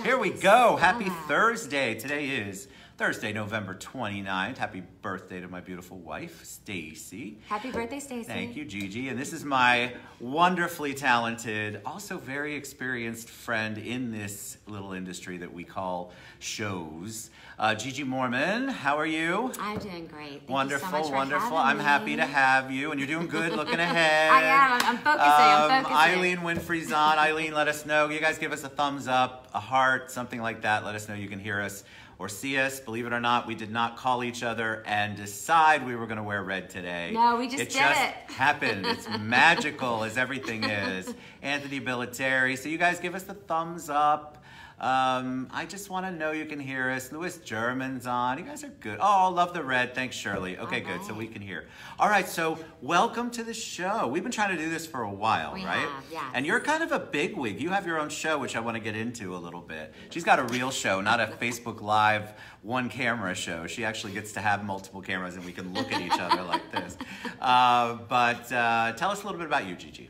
Here we go. Happy Thursday. Today is Thursday, November 29th. Happy birthday to my beautiful wife, Stacy. Happy birthday, Stacy. Thank you, Gigi. And this is my wonderfully talented, also very experienced friend in this little industry that we call shows. Gigi Moorman, how are you? I'm doing great. Thank wonderful, you so much for wonderful. having I'm me. happy to have you, and you're doing good looking ahead. I am. I'm focusing. I'm focusing. Eileen Winfrey's on. Eileen, let us know. You guys give us a thumbs up, a heart, something like that. Let us know you can hear us or see us. Believe it or not, we did not call each other and decide we were going to wear red today. No, we just did it. It just happened. It's magical as everything is. Anthony Billeteri. So you guys give us the thumbs up. I just want to know you can hear us. Louis German's on. You guys are good. Oh, love the red. Thanks, Shirley. Okay, good. So we can hear. All right, so welcome to the show. We've been trying to do this for a while, We right? have, yeah. And you're kind of a bigwig. You have your own show, which I want to get into a little bit. She's got a real show, not a Facebook Live one-camera show. She actually gets to have multiple cameras, and we can look at each other like this. But tell us a little bit about you, Gigi.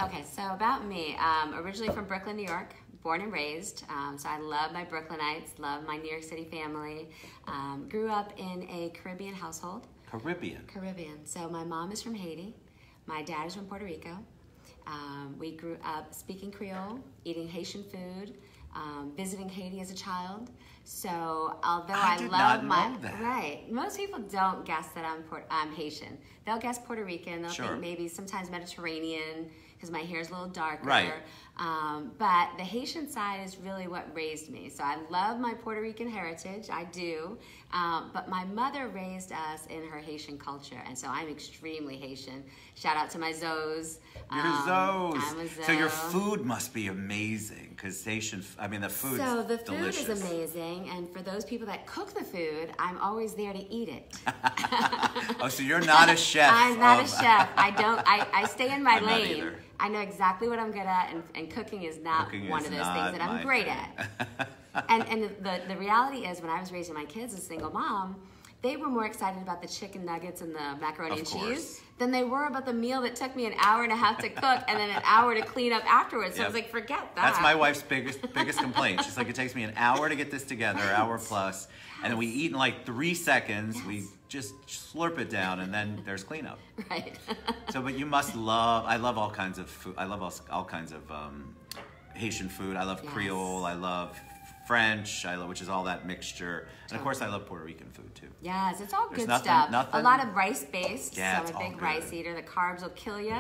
Okay, so about me. Originally from Brooklyn, New York. Born and raised, so I love my Brooklynites, love my New York City family. Grew up in a Caribbean household. Caribbean. So my mom is from Haiti. My dad is from Puerto Rico. We grew up speaking Creole, eating Haitian food, visiting Haiti as a child. So although I did love not know that. Right, most people don't guess that I'm Haitian. They'll guess Puerto Rican. They'll Sure. think maybe sometimes Mediterranean because my hair is a little darker. Right. But the Haitian side is really what raised me. So I love my Puerto Rican heritage, I do. But my mother raised us in her Haitian culture, and so I'm extremely Haitian. Shout out to my Zoes. You're Zoes. I'm a Zoe. So your food must be amazing, because Haitian, I mean, the food So is the food delicious. is amazing, and for those people that cook the food, I'm always there to eat it. Oh, so you're not a chef. I'm not a chef. I stay in my I'm not lane. either. I know exactly what I'm good at, and cooking is not one of those things that I'm great at. And the reality is, when I was raising my kids as a single mom, they were more excited about the chicken nuggets and the macaroni and cheese than they were about the meal that took me an hour and a half to cook and then an hour to clean up afterwards. So I was like, forget that. That's my wife's biggest complaint. She's like, it takes me an hour to get this together, hour plus, and then we eat in like 3 seconds. Yes. We just slurp it down, and then there's cleanup. Right. So, but you must love. I love all kinds of food. I love all kinds of Haitian food. I love Creole. I love French. I love, which is all that mixture. And of course, I love Puerto Rican food too. Yes, it's all There's good nothing- stuff. nothing- A lot of rice-based, Yeah, so it's I'm a all big good. rice eater. The carbs will kill you,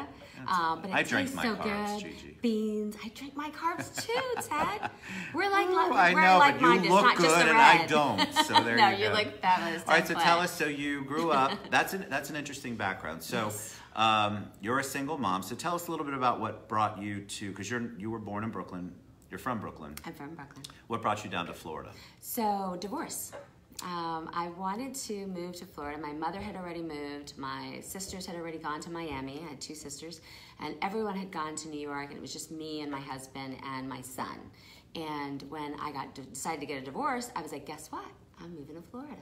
but it I drink tastes my so carbs, good. Gigi. Beans. I drink my carbs too, Ted. We're like, Oh, we're I know, like but you minded, look not good just the and red. I don't. So there no, you go. look fabulous. All right, so don't tell play. us. So you grew up. That's an interesting background. So you're a single mom. So tell us a little bit about what brought you to, because you were born in Brooklyn. You're from Brooklyn. I'm from Brooklyn. What brought you down to Florida? So, divorce. I wanted to move to Florida. My mother had already moved. My sisters had already gone to Miami. I had 2 sisters. And everyone had gone to New York. And it was just me and my husband and my son. And when I decided to get a divorce, I was like, guess what? I'm moving to Florida.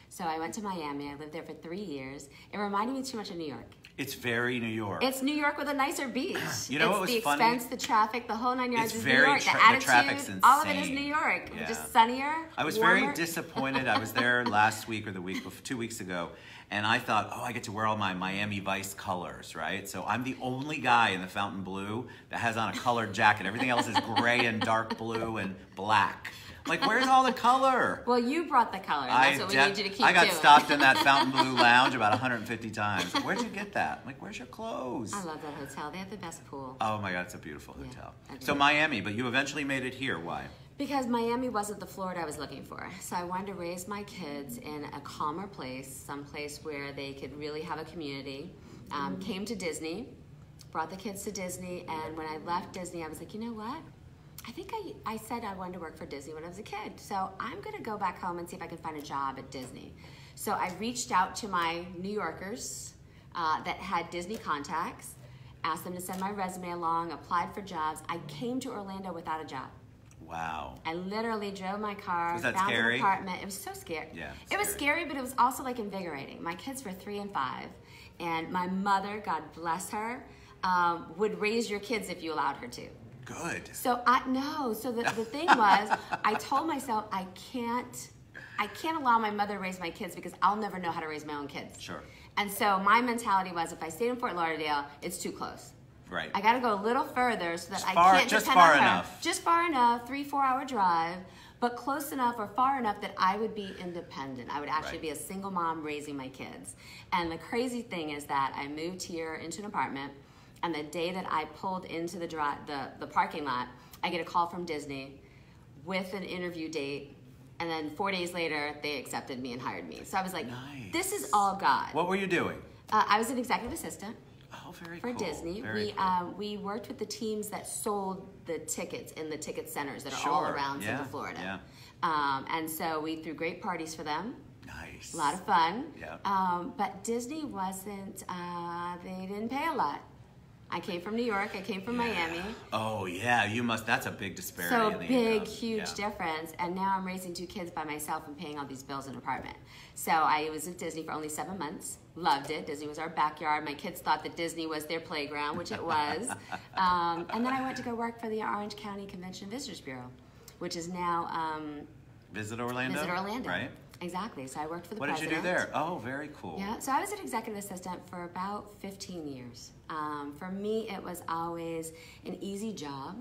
So I went to Miami. I lived there for 3 years. It reminded me too much of New York. It's very New York. It's New York with a nicer beach. You know what was the funny? expense, the traffic, the whole 9 yards It's is very New York. the The attitude, traffic's all of it is insane. New York. Yeah. Just sunnier, I was warmer. very disappointed. I was there last week or the week before, 2 weeks ago, and I thought, oh, I get to wear all my Miami Vice colors, right? So I'm the only guy in the Fountain Blue that has on a colored jacket. Everything else is gray and dark blue and black. Like, where's all the color? Well, you brought the color. And that's what we need you to keep I got doing. stopped in that Fountain Blue lounge about 150 times. Where'd you get that? I'm like, where's your clothes? I love that hotel. They have the best pool. Oh my God, it's a beautiful hotel. I do. So Miami, but you eventually made it here. Why? Because Miami wasn't the Florida I was looking for. So I wanted to raise my kids in a calmer place, some place where they could really have a community. Came to Disney, brought the kids to Disney, and when I left Disney, I was like, you know what? I think I said I wanted to work for Disney when I was a kid. So I'm gonna go back home and see if I can find a job at Disney. So I reached out to my New Yorkers that had Disney contacts, asked them to send my resume along, applied for jobs. I came to Orlando without a job. Wow. I literally drove my car, Was that found scary? an apartment. It was so scary. Yeah, It was scary, but it was also like invigorating. My kids were 3 and 5, and my mother, God bless her, would raise your kids if you allowed her to. good. So the thing was, I told myself I can't allow my mother to raise my kids because I'll never know how to raise my own kids. Sure. And so my mentality was, if I stayed in Fort Lauderdale, it's too close. Right. I got to go a little further so that Just depend far on her. enough. Just far enough, 3-4 hour drive, but close enough or far enough that I would be independent. I would actually be a single mom raising my kids. And the crazy thing is that I moved here into an apartment, and the day that I pulled into the parking lot, I get a call from Disney with an interview date. And then 4 days later, they accepted me and hired me. So I was like, Nice. this is all God. What were you doing? I was an executive assistant. Oh, very For cool. Disney. Very cool. We worked with the teams that sold the tickets in the ticket centers that are all Sure. around Yeah. Central Florida. Yeah. And so we threw great parties for them. Nice. A lot of fun. Yeah. But Disney wasn't, they didn't pay a lot. I came from New York, I came from Miami. Oh, yeah, that's a big disparity. So in the big, income. huge difference. And now I'm raising 2 kids by myself and paying all these bills in an apartment. So I was at Disney for only 7 months. Loved it. Disney was our backyard. My kids thought that Disney was their playground, which it was. And then I went to go work for the Orange County Convention and Visitors Bureau, which is now Visit Orlando? Visit Orlando. Right. Exactly. So I worked for the What president. did you do there? Oh, very cool. Yeah, so I was an executive assistant for about 15 years. For me, it was always an easy job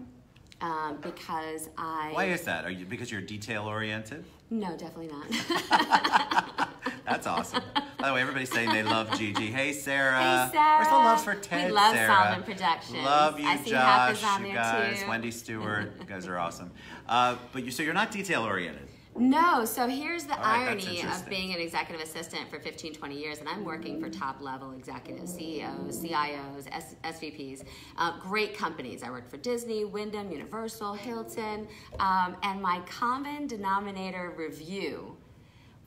because Why is that? Because you're detail oriented? No, definitely not. That's awesome. By the way, everybody's saying they love Gigi. Hey, Sarah. Hey, Sarah. Where's the love for Ted, We love Sarah? Solomon Productions. Love you, I see Josh. Hap is on You there, guys, too. Wendy Stewart. You guys are awesome. So you're not detail oriented. No, so here's the All right, that's irony of interesting. being an executive assistant for 15, 20 years, and I'm working for top-level executives, CEOs, CIOs, SVPs, great companies. I worked for Disney, Wyndham, Universal, Hilton, and my common denominator review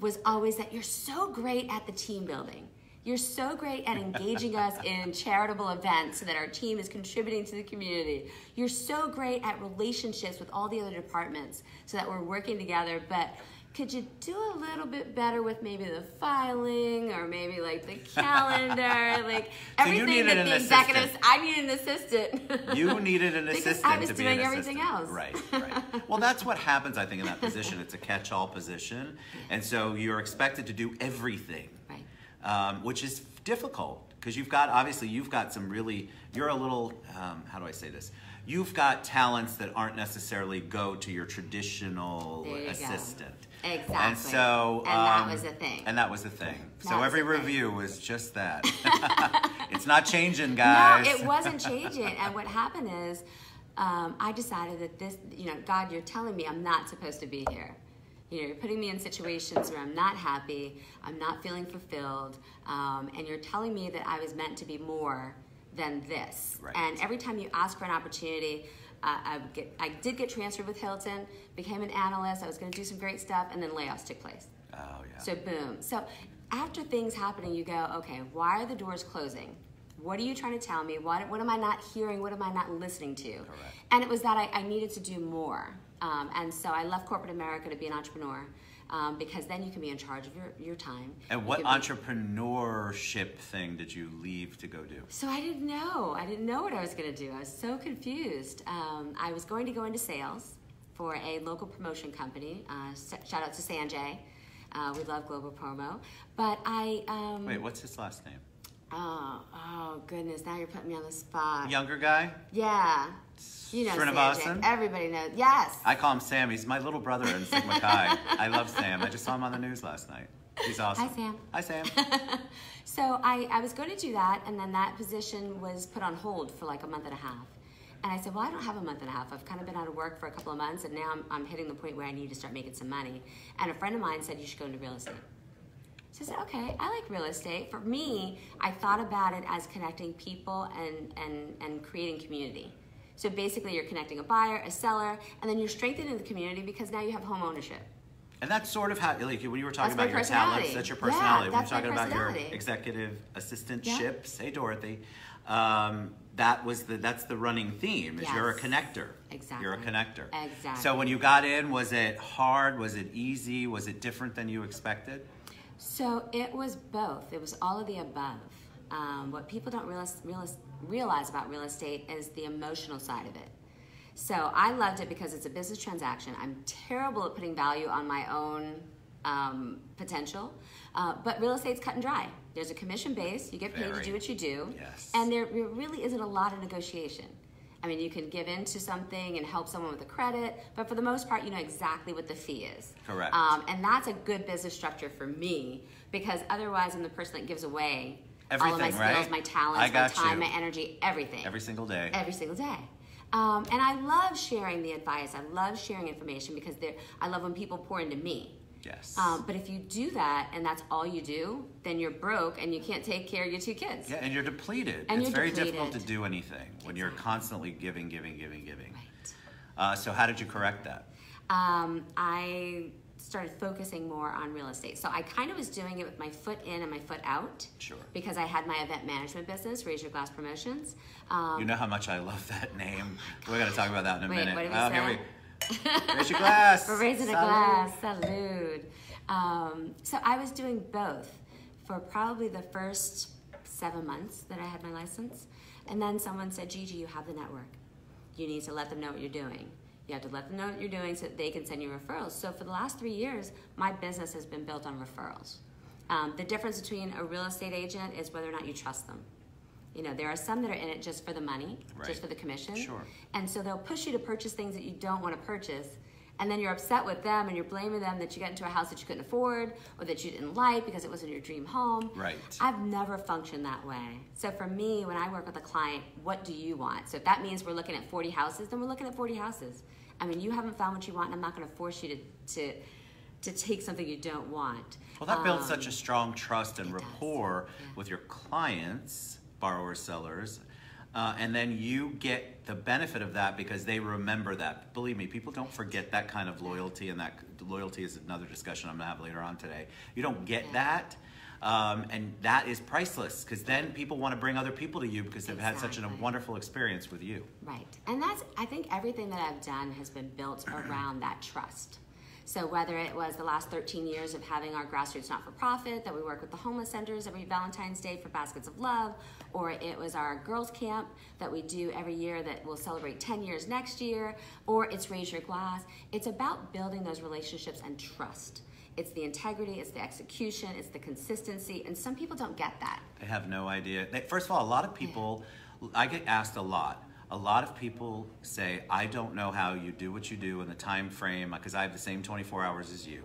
was always that you're so great at the team building. You're so great at engaging us in charitable events so that our team is contributing to the community. You're so great at relationships with all the other departments so that we're working together, but could you do a little bit better with maybe the filing or maybe like the calendar, like everything needed that an the executives, assistant. I needed an assistant. You needed an Because assistant I was to be doing an everything assistant. else. Right. Well, that's what happens, I think, in that position. It's a catch-all position, and so you're expected to do everything. Right. Which is difficult because you've got some really, you're a little, how do I say this? You've got talents that aren't necessarily go to your traditional There you go. assistant. Exactly. And so, and that was the thing. And that was the thing. That So was every the thing. review was just that. It's not changing, guys. No, it wasn't changing. And what happened is, I decided that this, God, you're telling me I'm not supposed to be here. You're putting me in situations where I'm not happy, I'm not feeling fulfilled, and you're telling me that I was meant to be more than this. Right. And every time you ask for an opportunity, I did get transferred with Hilton, became an analyst, I was going to do some great stuff, and then layoffs took place. Oh, yeah. So boom. So after things happening, you go, okay, why are the doors closing? What are you trying to tell me? What am I not hearing? What am I not listening to? Correct. And it was that I needed to do more. And so I left corporate America to be an entrepreneur because then you can be in charge of your time. And You what can be- entrepreneurship thing did you leave to go do? So I didn't know. I didn't know what I was going to do. I was so confused. I was going to go into sales for a local promotion company. Shout out to Sanjay. We love Global Promo. But I... Wait, what's his last name? Oh, goodness. Now you're putting me on the spot. Younger guy? Yeah. You know Srinivasan? Sanjay. Everybody knows. Yes. I call him Sam. He's my little brother in Sigma Chi. I love Sam. I just saw him on the news last night. He's awesome. Hi, Sam. Hi, Sam. So I was going to do that, and then that position was put on hold for like a month and a half. And I said, well, I don't have a month and a half. I've kind of been out of work for a couple of months, and now I'm hitting the point where I need to start making some money. And a friend of mine said, you should go into real estate. So I said, okay, I like real estate. For me, I thought about it as connecting people and creating community. So basically, you're connecting a buyer, a seller, and then you're strengthening the community because now you have home ownership. And that's sort of how, like, when you were talking That's about my your talents, personality. that's your Yeah, personality. that's when my you're talking about your personality. executive assistantships, hey, Dorothy, that's the running theme, is you're a Yes. connector. Exactly. You're a connector. Exactly. So when you got in, was it hard? Was it easy? Was it different than you expected? So it was both. It was all of the above. What people don't realize about real estate is the emotional side of it. So I loved it because it's a business transaction. I'm terrible at putting value on my own potential, but real estate's cut and dry. There's a commission base, you get paid to do what you do, Yes. and there really isn't a lot of negotiation. I mean, you can give into something and help someone with a credit, but for the most part, you know exactly what the fee is. Correct. And that's a good business structure for me, because otherwise I'm the person that gives away Everything, all of my skills, right? my talents, I my got time, you. my energy, everything. Every single day. Every single day. And I love sharing the advice. I love sharing information because I love when people pour into me. Yes. But if you do that and that's all you do, then you're broke and you can't take care of your 2 kids. Yeah, and you're depleted. And it's you're very depleted. difficult to do anything when you're constantly giving. Right. So how did you correct that? I started focusing more on real estate. So I kind of was doing it with my foot in and my foot out. Sure. Because I had my event management business, Raise Your Glass Promotions. You know how much I love that name. We're going to talk about that in a Wait, minute. what did we say? Here raise your glass. We're raising a Salud. glass. Salud. So I was doing both for probably the first 7 months that I had my license. And then someone said, Gigi, you have the network. You need to let them know what you're doing. You have to let them know what you're doing so that they can send you referrals. So for the last 3 years, my business has been built on referrals. The difference between a real estate agent is whether or not you trust them. You know, there are some that are in it just for the money, Right. just for the commission. Sure. And so they'll push you to purchase things that you don't want to purchase. And then you're upset with them and you're blaming them that you got into a house that you couldn't afford or that you didn't like because it wasn't your dream home. Right. I've never functioned that way. So for me, when I work with a client, what do you want? So if that means we're looking at 40 houses, then we're looking at 40 houses. I mean, you haven't found what you want and I'm not going to force you to take something you don't want. Well, that builds such a strong trust and it does. rapport Yeah. with your clients, borrowers, sellers, and then you get the benefit of that because they remember that. Believe me, people don't forget that kind of loyalty, and that loyalty is another discussion I'm going to have later on today. You don't get that, and that is priceless because then people want to bring other people to you because they've had such a Exactly. wonderful experience with you. Right. And I think everything that I've done has been built around that trust. So whether it was the last 13 years of having our grassroots not-for-profit, that we work with the homeless centers every Valentine's Day for Baskets of Love, or it was our girls camp that we do every year that we'll celebrate 10 years next year, or it's Raise Your Glass. It's about building those relationships and trust. It's the integrity, it's the execution, it's the consistency, and some people don't get that. They have no idea. First of all, a lot of people, I get asked a lot of people say, I don't know how you do what you do in the time frame because I have the same 24 hours as you.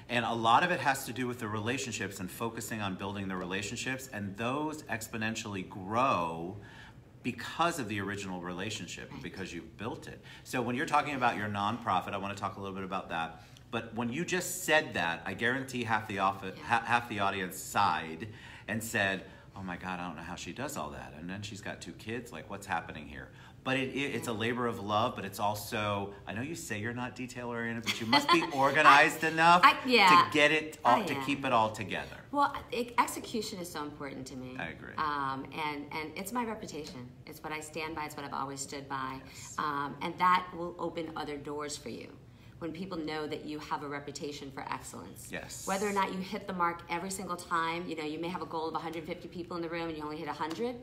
And a lot of it has to do with the relationships and focusing on building the relationships, and those exponentially grow because of the original relationship, because you've built it. So when you're talking about your nonprofit, I want to talk a little bit about that. But when you just said that, I guarantee half the audience sighed and said, oh my God, I don't know how she does all that. And then she's got 2 kids, like what's happening here? But it's a labor of love, but it's also, I know you say you're not detail oriented, but you must be organized enough to get it, to keep it all together. Well, execution is so important to me. I agree. And it's my reputation. It's what I stand by. It's what I've always stood by. And that will open other doors for you when people know that you have a reputation for excellence. Yes. Whether or not you hit the mark every single time, you know, you may have a goal of 150 people in the room and you only hit 100.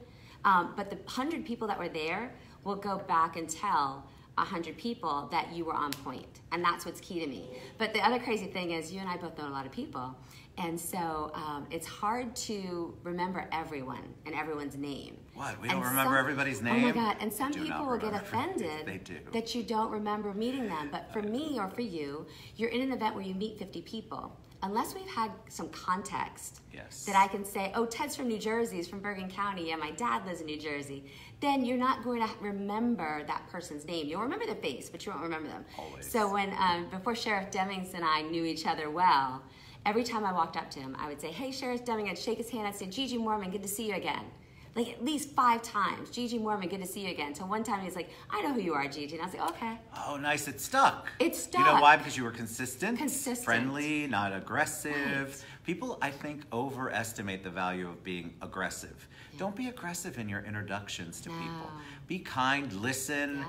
But the 100 people that were there will go back and tell 100 people that you were on point. And that's what's key to me. But the other crazy thing is you and I both know a lot of people. And so it's hard to remember everyone and everyone's name. What? We don't remember everybody's name? Oh my God. And some We do people not will get remember. offended They do. that you don't remember meeting them. But for me or for you, you're in an event where you meet 50 people. Unless we've had some context that I can say, oh, Ted's from New Jersey, he's from Bergen County, and my dad lives in New Jersey, then you're not going to remember that person's name. You'll remember their face, but you won't remember them. Always. So when, before Sheriff Demings and I knew each other well, every time I walked up to him, I would say, hey, Sheriff Deming, I'd shake his hand, I'd say, Gigi Moorman, good to see you again. Like at least 5 times, Gigi Moorman, good to see you again. Until one time he's like, I know who you are, Gigi. And I was like, okay. Oh, nice. It stuck. It stuck. You know why? Because you were consistent, Consistent. friendly, not aggressive. Right. People, I think, overestimate the value of being aggressive. Don't be aggressive in your introductions to people. be kind, listen.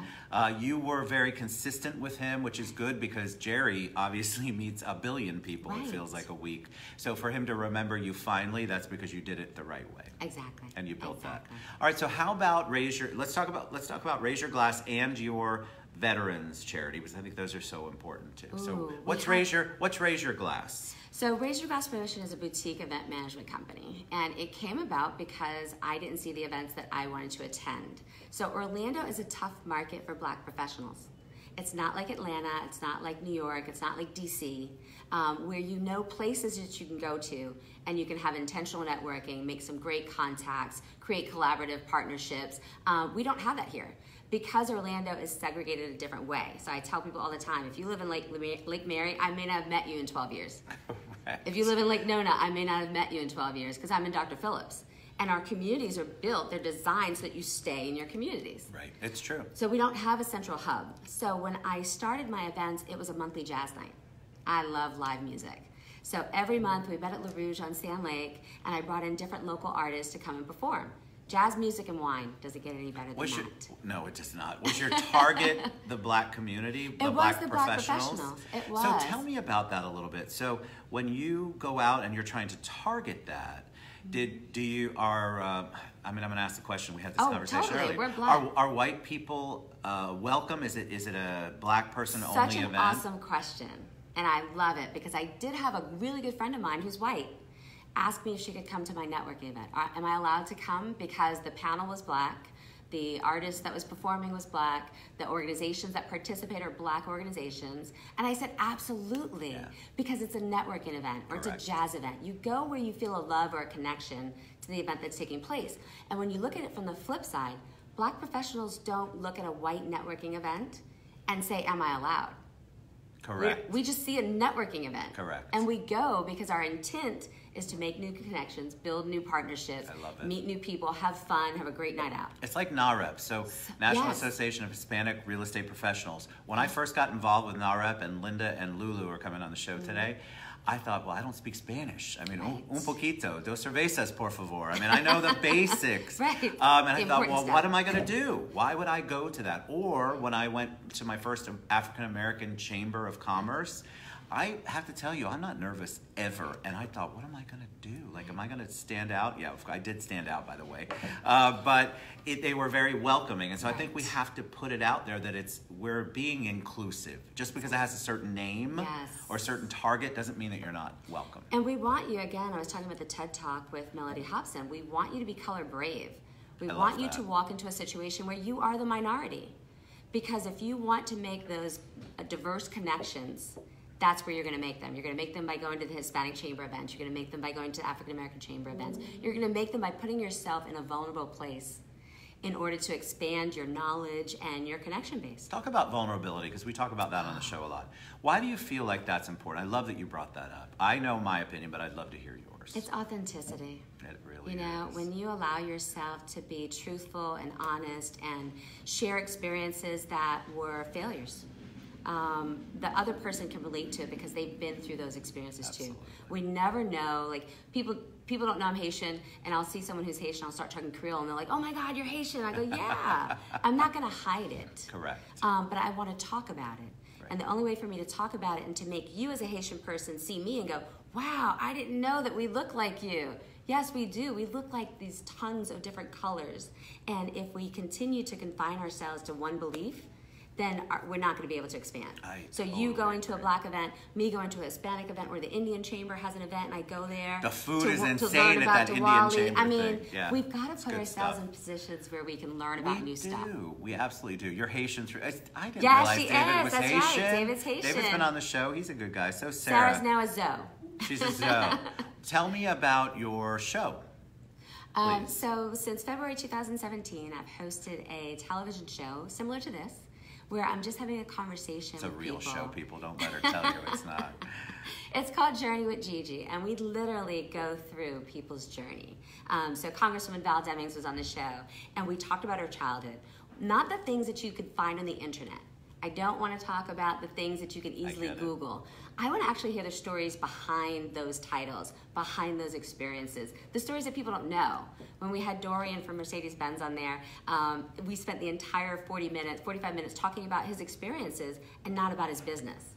You were very consistent with him, which is good because Jerry obviously meets a billion people, it feels like, a week. So for him to remember you finally, that's because you did it the right way. Exactly. And you built that. All right, so how about let's talk about Raise Your Glass and your veterans charity, because I think those are so important too. So what's Raise Your Glass? So Raise Your Glass Promotion is a boutique event management company, and it came about because I didn't see the events that I wanted to attend. So Orlando is a tough market for Black professionals. It's not like Atlanta, it's not like New York, it's not like DC, where you know places that you can go to and you can have intentional networking, make some great contacts, create collaborative partnerships. We don't have that here, because Orlando is segregated a different way. So I tell people all the time, if you live in Lake Mary, I may not have met you in 12 years. Right. If you live in Lake Nona, I may not have met you in 12 years because I'm in Dr. Phillips. And our communities are built, they're designed so that you stay in your communities. Right, it's true. So we don't have a central hub. So when I started my events, it was a monthly jazz night. I love live music. So every month we met at La Rouge on Sand Lake, and I brought in different local artists to come and perform. Jazz music and wine, does it get any better than that? No, it does not. Was your target the Black community, the Black professionals? It was. So tell me about that a little bit. So when you go out and you're trying to target that, I'm going to ask the question. We had this conversation earlier. We're Black. Are white people welcome? Is it a Black person only event? Such an awesome question, and I love it because I did have a really good friend of mine who's white ask me if she could come to my networking event. Am I allowed to come? Because the panel was Black, the artist that was performing was Black, the organizations that participate are Black organizations. And I said, absolutely, because it's a networking event or it's a jazz event. You go where you feel a love or a connection to the event that's taking place. And when you look at it from the flip side, Black professionals don't look at a white networking event and say, am I allowed? Correct. We just see a networking event. Correct. And we go because our intent is to make new connections, build new partnerships, meet new people, have fun, have a great night out. It's like NAHREP, so National Association of Hispanic Real Estate Professionals. When I first got involved with NAHREP, and Linda and Lulu are coming on the show today, I thought, well, I don't speak Spanish. I mean, un poquito, dos cervezas, por favor. I mean, I know the basics. And I thought, well, what am I going to do? Why would I go to that? Or when I went to my first African American Chamber of Commerce, I have to tell you, I'm not nervous ever. And I thought, what am I going to do? Like, am I going to stand out? Yeah, I did stand out, by the way. But they were very welcoming. And so I think we have to put it out there that we're being inclusive. Just because it has a certain name or a certain target doesn't mean that you're not welcome. And we want you, again, I was talking about the TED Talk with Melody Hobson, we want you to be color brave. We want you to walk into a situation where you are the minority. Because if you want to make those diverse connections, that's where you're going to make them. You're going to make them by going to the Hispanic Chamber events. You're going to make them by going to African American Chamber events. You're going to make them by putting yourself in a vulnerable place in order to expand your knowledge and your connection base. Talk about vulnerability, because we talk about that on the show a lot. Why do you feel like that's important? I love that you brought that up. I know my opinion, but I'd love to hear yours. It's authenticity. It really is. You know, when you allow yourself to be truthful and honest and share experiences that were failures, the other person can relate to it because they've been through those experiences too. We never know, like people don't know I'm Haitian, and I'll see someone who's Haitian, I'll start talking Creole, and they're like, oh my God, you're Haitian. I go, yeah. I'm not gonna hide it. Correct. But I wanna talk about it. Right. And the only way for me to talk about it and to make you as a Haitian person see me and go, wow, I didn't know that we look like you. Yes, we do. We look like these tons of different colors. And if we continue to confine ourselves to one belief, then we're not going to be able to expand. So you going to a Black event, me going to a Hispanic event, or the Indian Chamber has an event and I go there. The food is insane at that Indian Chamber. I mean, we've got to put ourselves in positions where we can learn about new stuff. We absolutely do. You're Haitian through. I didn't realize David was That's Haitian. Right. David's Haitian. David's been on the show. He's a good guy. So Sarah's now a Zoe. She's a Zoe. Tell me about your show. So since February 2017, I've hosted a television show similar to this, where I'm just having a conversation with people. It's a real show, people. Don't let her tell you it's not. It's called Journey with Gigi, and we literally go through people's journey. So Congresswoman Val Demings was on the show, and we talked about her childhood. Not the things that you could find on the internet. I don't want to talk about the things that you can easily Google. I want to actually hear the stories behind those titles, behind those experiences, the stories that people don't know. When we had Dorian from Mercedes-Benz on there, we spent the entire 45 minutes talking about his experiences and not about his business.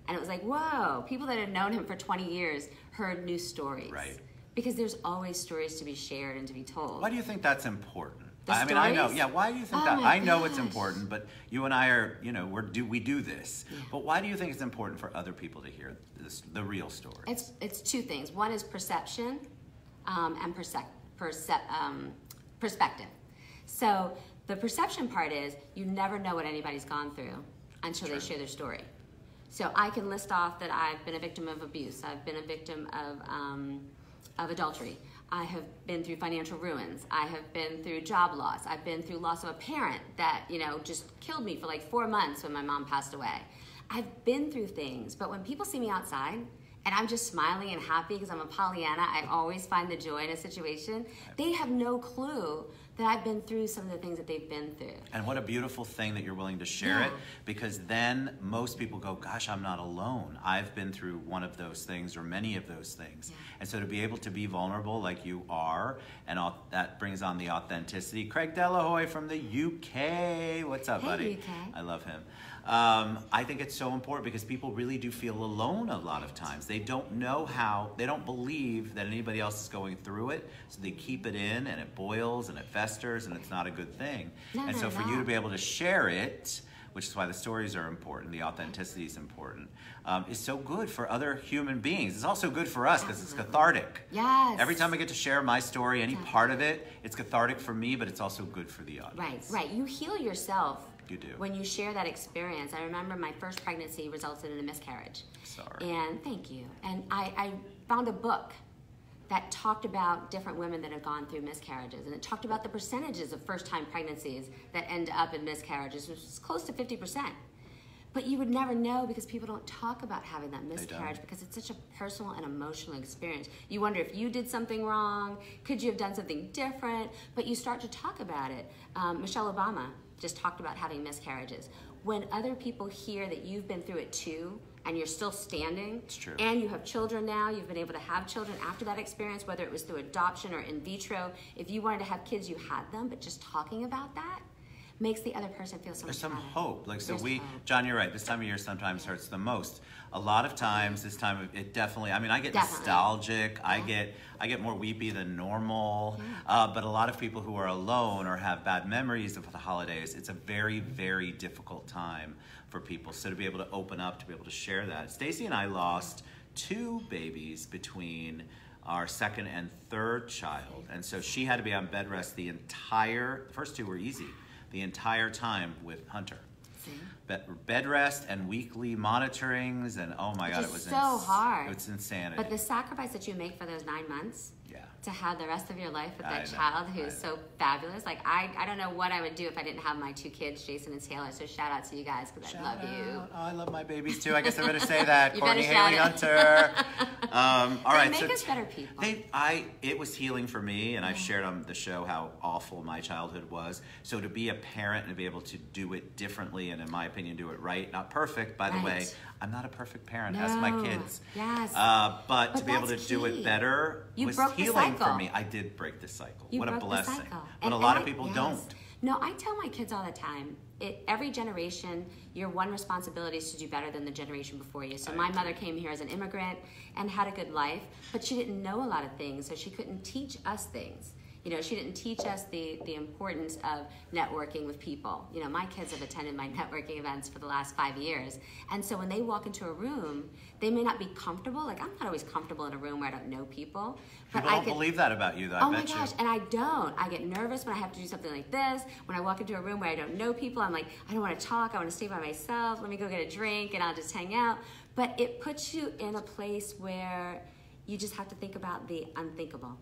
And it was like, whoa, people that had known him for 20 years heard new stories. Right. Because there's always stories to be shared and to be told. Why do you think that's important? I mean, I know. Yeah, why do you think that? My I know gosh. it's important, but you and I are, we do this. Yeah. But why do you think it's important for other people to hear the real story? It's two things. One is perception and perspective. So the perception part is you never know what anybody's gone through until they share their story. So I can list off that I've been a victim of abuse. I've been a victim of adultery. I have been through financial ruins. I have been through job loss. I've been through loss of a parent that, just killed me for like 4 months when my mom passed away. I've been through things, but when people see me outside and I'm just smiling and happy because I'm a Pollyanna, I always find the joy in a situation, they have no clue that I've been through some of the things that they've been through. And what a beautiful thing that you're willing to share it, because then most people go, gosh, I'm not alone. I've been through one of those things or many of those things. Yeah. And so to be able to be vulnerable like you are, and that brings on the authenticity. Craig Delahoy from the UK. What's up, buddy? UK. I love him. I think it's so important because people really do feel alone a lot of times. They don't know they don't believe that anybody else is going through it, so they keep it in and it boils and it festers and it's not a good thing. So for you to be able to share it, which is why the stories are important, the authenticity is important, is so good for other human beings. It's also good for us because it's cathartic. Yes. Every time I get to share my story, any part of it, it's cathartic for me, but it's also good for the audience. Right. You heal yourself. You do. When you share that experience. I remember my first pregnancy resulted in a miscarriage. Sorry. And thank you. And I found a book that talked about different women that have gone through miscarriages. And it talked about the percentages of first-time pregnancies that end up in miscarriages, which is close to 50%. But you would never know because people don't talk about having that miscarriage because it's such a personal and emotional experience. You wonder if you did something wrong, could you have done something different? But you start to talk about it. Michelle Obama just talked about having miscarriages. When other people hear that you've been through it too, and you're still standing, it's true. And you have children now, you've been able to have children after that experience, whether it was through adoption or in vitro, if you wanted to have kids, you had them, but just talking about that makes the other person feel so much better. There's some hope. John, you're right, this time of year sometimes hurts the most. A lot of times, this time, it definitely, I get nostalgic, yeah. I get more weepy than normal, but a lot of people who are alone or have bad memories of the holidays, it's a very, very difficult time for people. So to be able to open up, to be able to share that. Stacy and I lost 2 babies between our second and third child, and so she had to be on bed rest the first 2 were easy, the entire time with Hunter. Bed rest and weekly monitorings, and oh my God, it was so hard. It's insanity. But the sacrifice that you make for those 9 months, to have the rest of your life with that child who's so fabulous. Like, I don't know what I would do if I didn't have my 2 kids, Jason and Taylor. So shout out to you guys because I love you. Oh, I love my babies too. I guess I better say that. You Courtney better shout Haley it. Hunter. All right. They make us better people. It was healing for me, and I've shared on the show how awful my childhood was. So to be a parent and to be able to do it differently, and in my opinion, do it right, not perfect, by the way. I'm not a perfect parent. No. Ask my kids. Yes. But to be able to do it better was healing for me. I did break the cycle. What a blessing. But a lot of people don't. No, I tell my kids all the time, every generation, your one responsibility is to do better than the generation before you. So my mother came here as an immigrant and had a good life, but she didn't know a lot of things, so she couldn't teach us things. She didn't teach us the importance of networking with people. My kids have attended my networking events for the last 5 years. And so when they walk into a room, they may not be comfortable. Like, I'm not always comfortable in a room where I don't know people. But people don't believe that about you, though. Oh my gosh, and I don't. I get nervous when I have to do something like this. When I walk into a room where I don't know people, I'm like, I don't want to talk. I want to stay by myself. Let me go get a drink and I'll just hang out. But it puts you in a place where you just have to think about the unthinkable.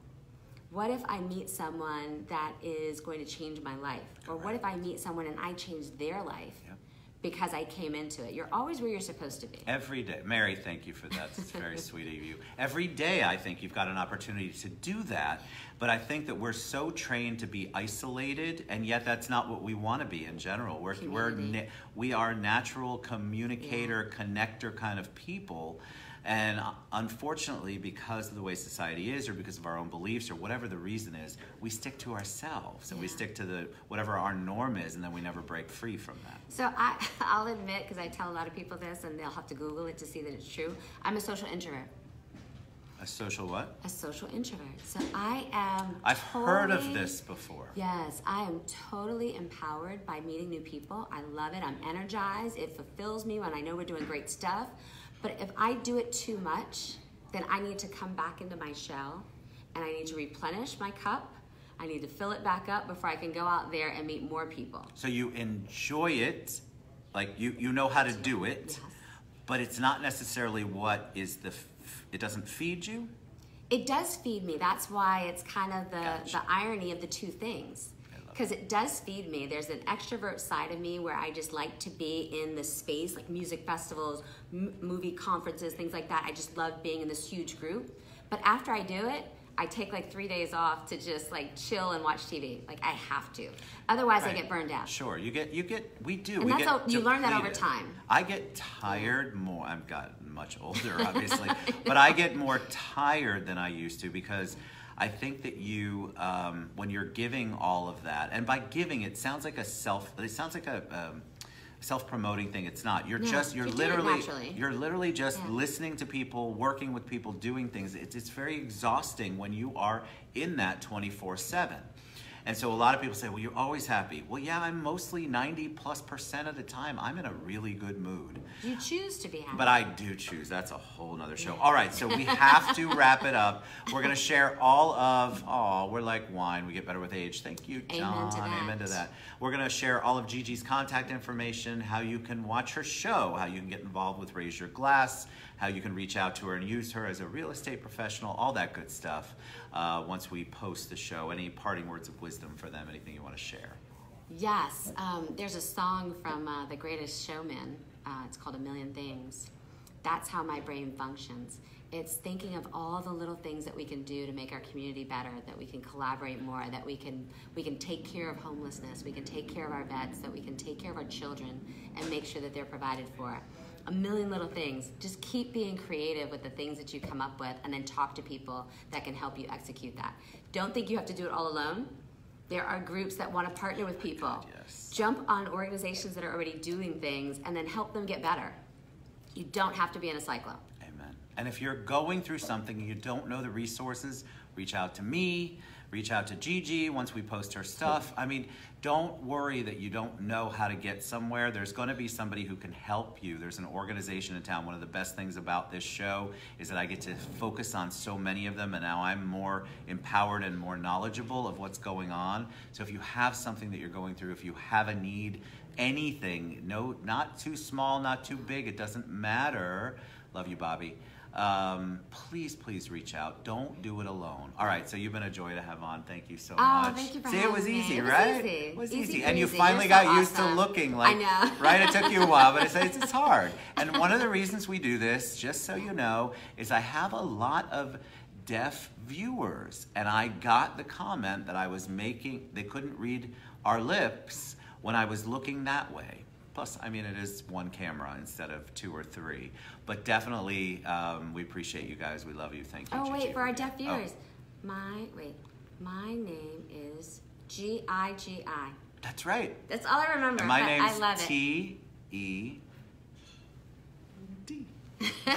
What if I meet someone that is going to change my life? Or what if I meet someone and I change their life because I came into it. You're always where you're supposed to be. Every day. Mary, thank you for that. It's very sweet of you. Every day, I think you've got an opportunity to do that. But I think that we're so trained to be isolated, and yet that's not what we want to be in general. We are natural communicator, connector kind of people. And unfortunately, because of the way society is, or because of our own beliefs, or whatever the reason is, we stick to ourselves, and we stick to whatever our norm is, and then we never break free from that. So I'll admit, because I tell a lot of people this, and they'll have to Google it to see that it's true, I'm a social introvert. A social what? A social introvert. So I am I've heard of this before. Yes, I am totally empowered by meeting new people. I love it. I'm energized. It fulfills me when I know we're doing great stuff. But if I do it too much, then I need to come back into my shell, and I need to replenish my cup. I need to fill it back up before I can go out there and meet more people. So you enjoy it, like you know how to do it, Yes. but it's not necessarily what is it doesn't feed you? It does feed me. That's why it's kind of Gotcha. the irony of the two things. Because it does feed me. There's an extrovert side of me where I just like to be in the space, like music festivals, movie conferences, things like that. I just love being in this huge group. But after I do it, I take like 3 days off to just like chill and watch TV. Like I have to. Otherwise, Right. I get burned out. Sure, we do. And We that's get how you learn that over depleted. time. I get tired more. I've gotten much older, obviously, but I get more tired than I used to because I think that you, when you're giving all of that, and by giving, it sounds like a self-promoting thing. It's not. You're No, you're you do it literally naturally. you're literally just listening to people, working with people, doing things. It's very exhausting when you are in that 24/7. And so a lot of people say, well, you're always happy. Well, yeah, I'm mostly 90+% of the time, I'm in a really good mood. You choose to be happy. But I do choose. That's a whole nother show. All right, so we have to wrap it up. We're going to share all of, we're like wine. We get better with age. Thank you, John. Amen to that. Amen to that. We're going to share all of Gigi's contact information, how you can watch her show, how you can get involved with Raise Your Glass, how you can reach out to her and use her as a real estate professional, all that good stuff. Once we post the show, any parting words of wisdom for them, anything you want to share? Yes, there's a song from The Greatest Showman. It's called A Million Things. That's how my brain functions. It's thinking of all the little things that we can do to make our community better, that we can collaborate more, that we can take care of homelessness, we can take care of our vets, that we can take care of our children and make sure that they're provided for. A million little things. Just keep being creative with the things that you come up with, and then talk to people that can help you execute that. Don't think you have to do it all alone. There are groups that want to partner with people. God, yes. Jump on organizations that are already doing things and then help them get better. You don't have to be in a cyclo. Amen. And if you're going through something and you don't know the resources, reach out to me, reach out to Gigi once we post her stuff. I mean, don't worry that you don't know how to get somewhere. There's going to be somebody who can help you. There's an organization in town. One of the best things about this show is that I get to focus on so many of them, and now I'm more empowered and more knowledgeable of what's going on. So if you have something that you're going through, if you have a need, anything, no, not too small, not too big, it doesn't matter. Love you, Bobby. Please reach out. Don't do it alone. All right, so you've been a joy to have on. Thank you so much. Thank you for See, it having was me. easy, It was right? easy. It was Easy easy. And you peasy. finally You're so got used to awesome. looking like, I know. right? It took you a while, but it's hard. And one of the reasons we do this, just so you know, is I have a lot of deaf viewers, and I got the comment that I was making, they couldn't read our lips when I was looking that way. Plus, I mean, it is one camera instead of 2 or 3. But definitely, we appreciate you guys. We love you. Thank you, Oh, Gigi, wait, for our deaf Oh, viewers. My name is G-I-G-I. that's right. That's all I remember, And my but name's I love it. T-E-D. All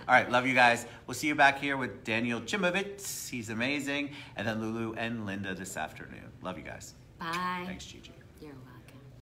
right, love you guys. We'll see you back here with Daniel Chimovitz. He's amazing. And then Lulu and Linda this afternoon. Love you guys. Bye. Thanks, Gigi. You're welcome.